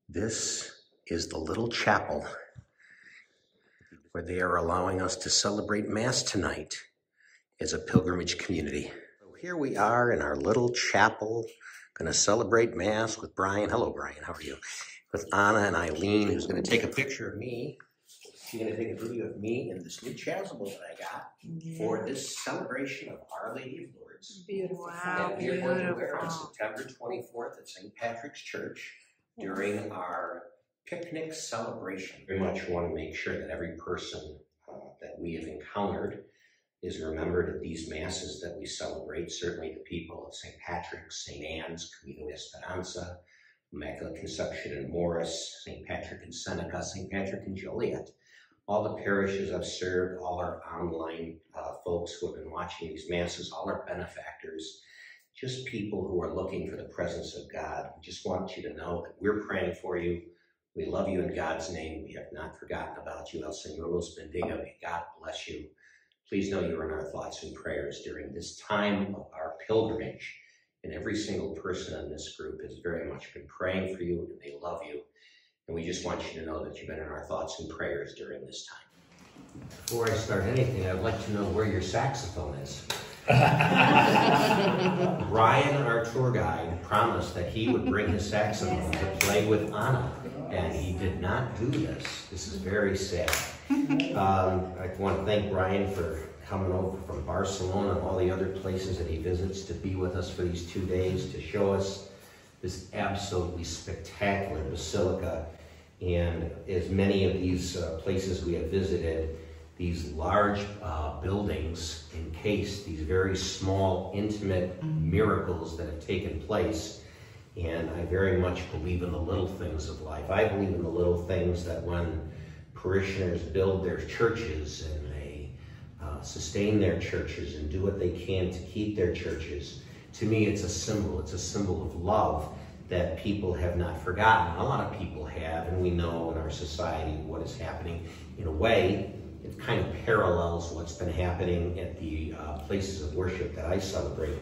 This is the little chapel where they are allowing us to celebrate Mass tonight as a pilgrimage community. So here we are in our little chapel, going to celebrate Mass with Brian. Hello, Brian. How are you? With Anna and Eileen, who's going to take a picture of me. She's going to take a video of me in this new chasuble that I got for this celebration of Our Lady of Lourdes. Beautiful. Wow, and we're going to wear it on September 24th at St. Patrick's Church during our picnic celebration. We very much want to make sure that every person that we have encountered is remembered at these Masses that we celebrate. Certainly the people of St. Patrick's, St. Anne's, Camino Esperanza, Immaculate Conception in Morris, St. Patrick in Seneca, St. Patrick in Joliet. All the parishes I've served, all our online folks who have been watching these Masses, all our benefactors, just people who are looking for the presence of God. We just want you to know that we're praying for you. We love you in God's name. We have not forgotten about you. El Señor los bendiga. May God bless you. Please know you're in our thoughts and prayers during this time of our pilgrimage. And every single person in this group has very much been praying for you, and they love you. And we just want you to know that you've been in our thoughts and prayers during this time. Before I start anything, I'd like to know where your saxophone is. Brian, our tour guide, promised that he would bring his saxophone to play with Anna, and he did not do this. This is very sad. I want to thank Brian for coming over from Barcelona and all the other places that he visits to be with us for these 2 days, to show us this absolutely spectacular basilica. And as many of these places we have visited, these large buildings encase these very small, intimate miracles that have taken place. And I very much believe in the little things of life. I believe in the little things that when parishioners build their churches and they sustain their churches and do what they can to keep their churches, to me it's a symbol. It's a symbol of love that people have not forgotten. A lot of people have, and we know in our society what is happening. In a way, it kind of parallels what's been happening at the places of worship that I celebrate.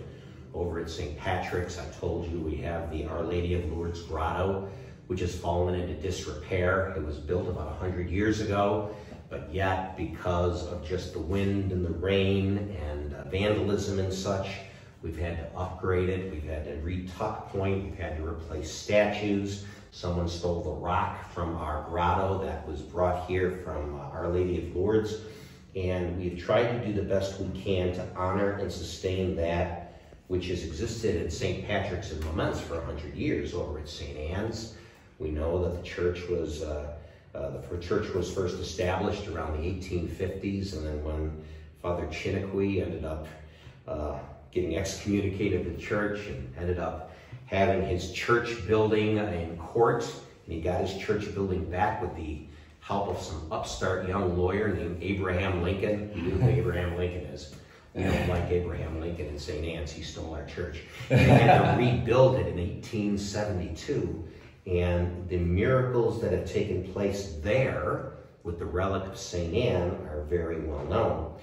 Over at St. Patrick's, I told you we have the Our Lady of Lourdes grotto, which has fallen into disrepair. It was built about 100 years ago, but yet because of just the wind and the rain and vandalism and such, we've had to upgrade it. We've had to re-tuck point. We've had to replace statues. Someone stole the rock from our grotto that was brought here from Our Lady of Lourdes. And we've tried to do the best we can to honor and sustain that which has existed at St. Patrick's in Laments for 100 years over at St. Anne's. We know that the church was first established around the 1850s, and then when Father Chiniquy ended up getting excommunicated the church and ended up having his church building in court, and he got his church building back with the help of some upstart young lawyer named Abraham Lincoln. You know who Abraham Lincoln is. We don't like Abraham Lincoln in St. Anne's. He stole our church. And they had to rebuild it in 1872. And the miracles that have taken place there with the relic of St. Anne are very well known.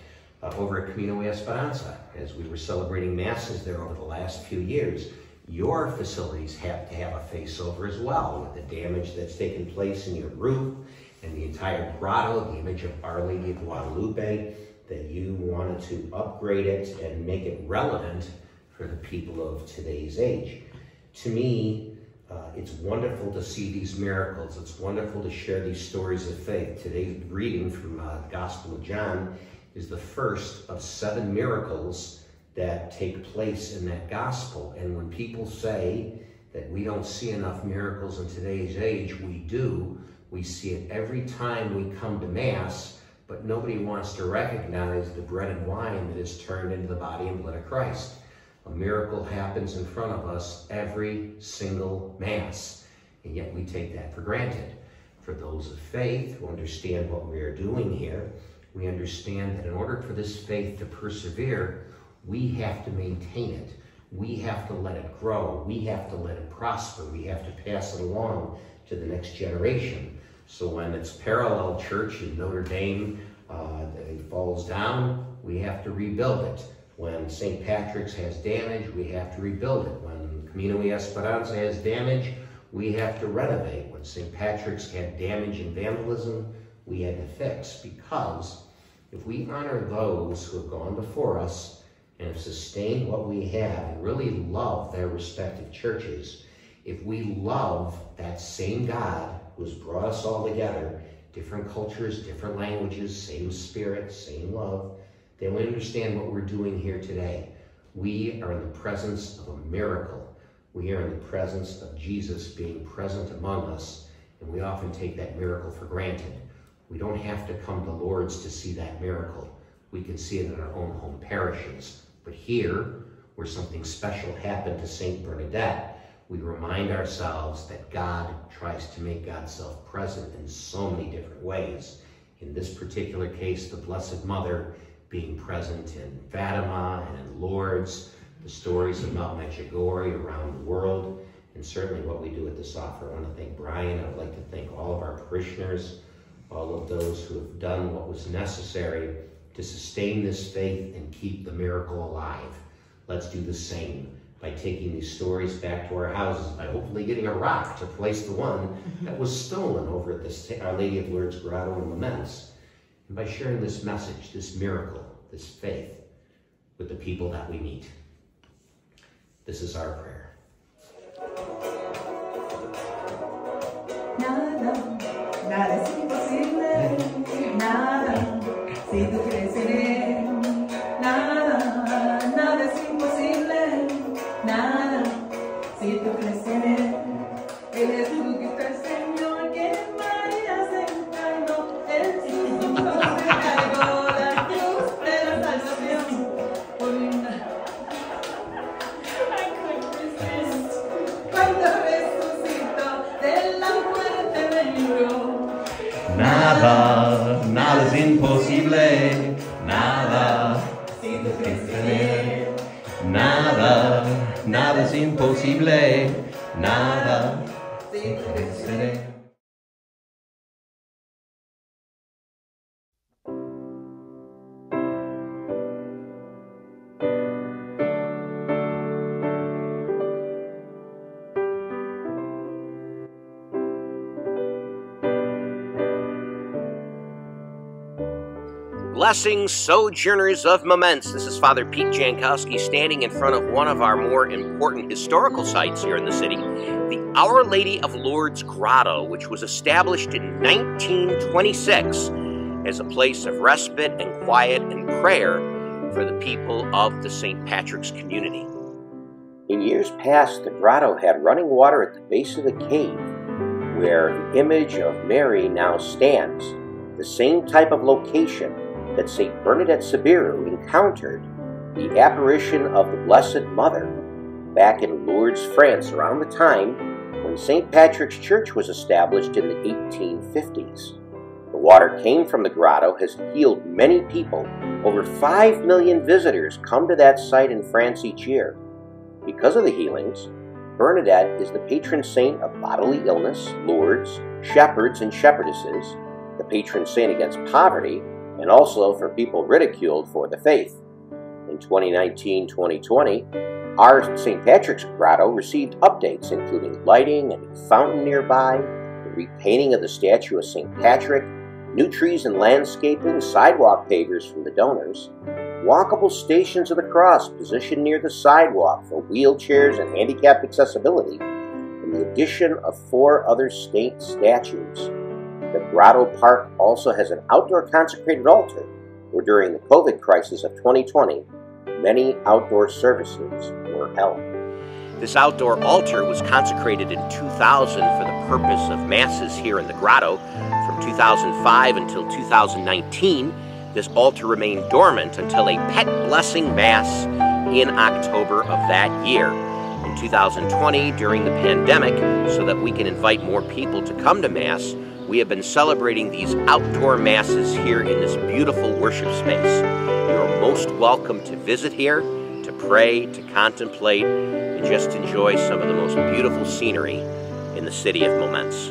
Over at Camino Esperanza, as we were celebrating Masses there over the last few years, your facilities have to have a face-over as well, with the damage that's taken place in your roof and the entire grotto, the image of Our Lady of Guadalupe, that you wanted to upgrade it and make it relevant for the people of today's age. To me, it's wonderful to see these miracles. It's wonderful to share these stories of faith. Today's reading from the Gospel of John is the first of 7 miracles that take place in that gospel. And when people say that we don't see enough miracles in today's age, we do. We see it every time we come to Mass, but nobody wants to recognize the bread and wine that is turned into the body and blood of Christ. A miracle happens in front of us every single Mass, and yet we take that for granted. For those of faith who understand what we are doing here, we understand that in order for this faith to persevere, we have to maintain it. We have to let it grow. We have to let it prosper. We have to pass it along to the next generation. So when its parallel church in Notre Dame falls down, we have to rebuild it. When St. Patrick's has damage, we have to rebuild it. When Camino Esperanza has damage, We have to renovate. When St. Patrick's had damage and vandalism, we had to fix, because if we honor those who have gone before us and have sustained what we have and really love their respective churches, if we love that same God who has brought us all together, different cultures, different languages, same spirit, same love, then we understand what we're doing here today. We are in the presence of a miracle. We are in the presence of Jesus being present among us, and we often take that miracle for granted. We don't have to come to Lourdes to see that miracle. We can see it in our own home parishes. But here, where something special happened to St. Bernadette, we remind ourselves that God tries to make God's self present in so many different ways. In this particular case, the Blessed Mother being present in Fatima and in Lourdes, the stories of Mount Medjugorje around the world, and certainly what we do at this offer. I want to thank Brian. I would like to thank all of our parishioners, all of those who have done what was necessary to sustain this faith and keep the miracle alive. Let's do the same by taking these stories back to our houses, by hopefully getting a rock to place the one that was stolen over at this Our Lady of Lourdes Grotto in Moments, and by sharing this message, this miracle, this faith, with the people that we meet. This is our prayer. Nada es imposible, nada, si tú crees en él. Nada es imposible, nada, si tú crees en él. Él es Jesucristo el Señor, que en María se encarnó, en sus ojos se cargó la cruz de la salvación. Por una... Cuando resucitó de la muerte me libró. Nada es imposible, nada, si tú crees en él. Nada es imposible, nada, si tú crees en él. Blessings, sojourners of Moments. This is Father Pete Jankowski standing in front of one of our more important historical sites here in the city, the Our Lady of Lourdes Grotto, which was established in 1926 as a place of respite and quiet and prayer for the people of the St. Patrick's community. In years past, the grotto had running water at the base of the cave, where the image of Mary now stands, the same type of location that St. Bernadette Soubirous encountered the apparition of the Blessed Mother back in Lourdes, France, around the time when St. Patrick's Church was established in the 1850s. The water came from the grotto, has healed many people. Over 5 million visitors come to that site in France each year. Because of the healings, Bernadette is the patron saint of bodily illness, Lourdes, shepherds and shepherdesses, the patron saint against poverty, and also for people ridiculed for the faith. In 2019-2020, our St. Patrick's Grotto received updates including lighting, a new fountain nearby, the repainting of the statue of St. Patrick, new trees and landscaping, sidewalk pavers from the donors, walkable stations of the cross positioned near the sidewalk for wheelchairs and handicapped accessibility, and the addition of 4 other saint statues. The Grotto Park also has an outdoor consecrated altar, where during the COVID crisis of 2020, many outdoor services were held. This outdoor altar was consecrated in 2000 for the purpose of masses here in the grotto. From 2005 until 2019, this altar remained dormant until a pet blessing mass in October of that year. In 2020, during the pandemic, so that we can invite more people to come to Mass, we have been celebrating these outdoor masses here in this beautiful worship space. You are most welcome to visit here, to pray, to contemplate, and just enjoy some of the most beautiful scenery in the city of Moments.